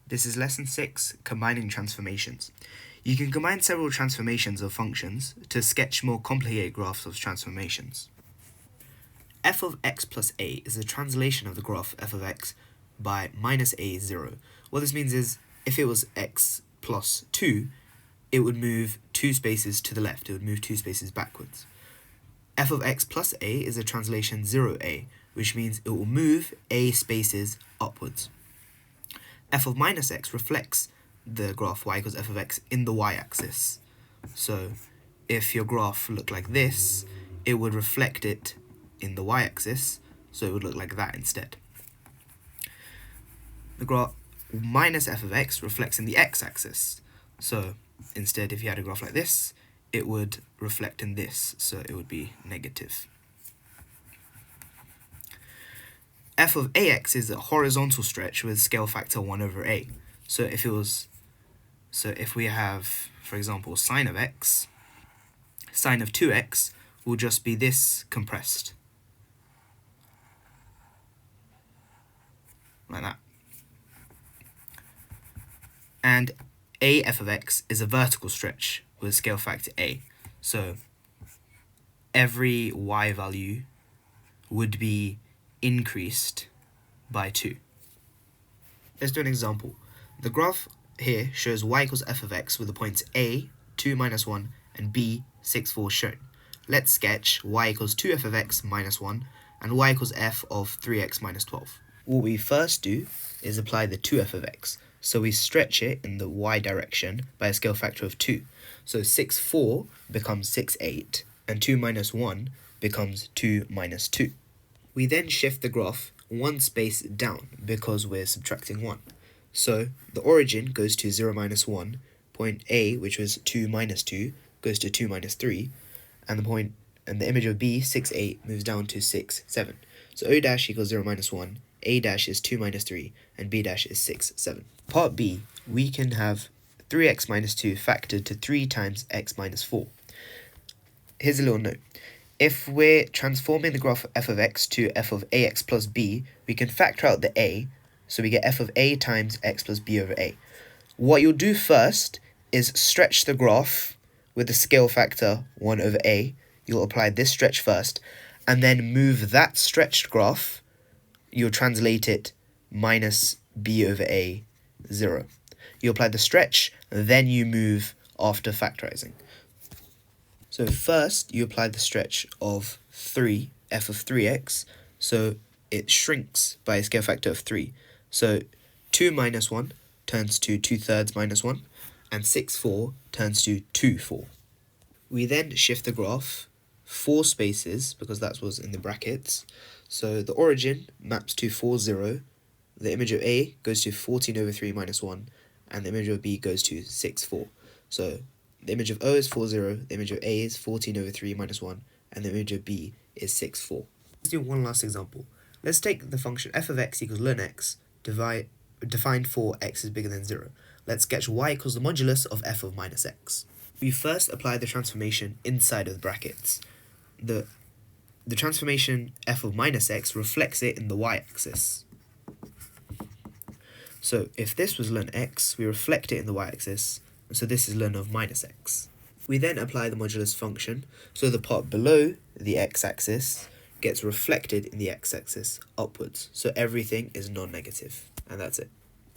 This is lesson 6, combining transformations. You can combine several transformations of functions to sketch more complicated graphs of transformations. F of x plus a is a translation of the graph f of x by minus a is 0. What this means is, if it was x plus 2, it would move 2 spaces to the left, it would move 2 spaces backwards. F of x plus a is a translation 0a, which means it will move a spaces upwards. F of minus x reflects the graph y equals f of x in the y-axis. So if your graph looked like this, it would reflect it in the y-axis, so it would look like that instead. The graph minus f of x reflects in the x-axis. So instead, if you had a graph like this, it would reflect in this, so it would be negative. F of ax is a horizontal stretch with scale factor 1 over a. So if we have, for example, sine of x, sine of 2x will just be this compressed. Like that. And a f of x is a vertical stretch with scale factor a. So every y value would be increased by 2. Let's do an example. The graph here shows y equals f of x with the points a, 2 minus 1, and b, 6, 4 shown. Let's sketch y equals 2f of x minus 1 and y equals f of 3x minus 12. What we first do is apply the 2f of x. So we stretch it in the y direction by a scale factor of 2. So 6, 4 becomes 6, 8, and 2 minus 1 becomes 2 minus 2. We then shift the graph one space down because we're subtracting 1. So the origin goes to 0 minus 1, point A, which was 2 minus 2, goes to 2 minus 3, and the image of B, 6, 8, moves down to 6, 7. So O dash equals 0 minus 1, A dash is 2 minus 3, and B dash is 6, 7. Part B, we can have 3x minus 2 factored to 3 times x minus 4. Here's a little note. If we're transforming the graph f of x to f of ax plus b, we can factor out the a, so we get f of a times x plus b over a. What you'll do first is stretch the graph with the scale factor 1 over a. You'll apply this stretch first, and then move that stretched graph, you'll translate it minus b over a, 0. You apply the stretch, then you move after factorizing. So first, you apply the stretch of 3, f of 3x, so it shrinks by a scale factor of 3. So 2 minus 1 turns to 2/3 minus 1, and 6, 4 turns to 2, 4. We then shift the graph 4 spaces, because that was in the brackets. So the origin maps to 4, 0, the image of A goes to 14 over 3 minus 1, and the image of B goes to 6, 4. So the image of O is 4, 0, the image of A is 14 over 3 minus 1, and the image of B is 6, 4. Let's do one last example. Let's take the function f of x equals ln x, defined for x is bigger than 0. Let's sketch y equals the modulus of f of minus x. We first apply the transformation inside of the brackets. The transformation f of minus x reflects it in the y-axis. So if this was ln x, we reflect it in the y-axis, so this is ln of minus x. We then apply the modulus function, so the part below the x-axis gets reflected in the x-axis upwards, so everything is non-negative, and that's it.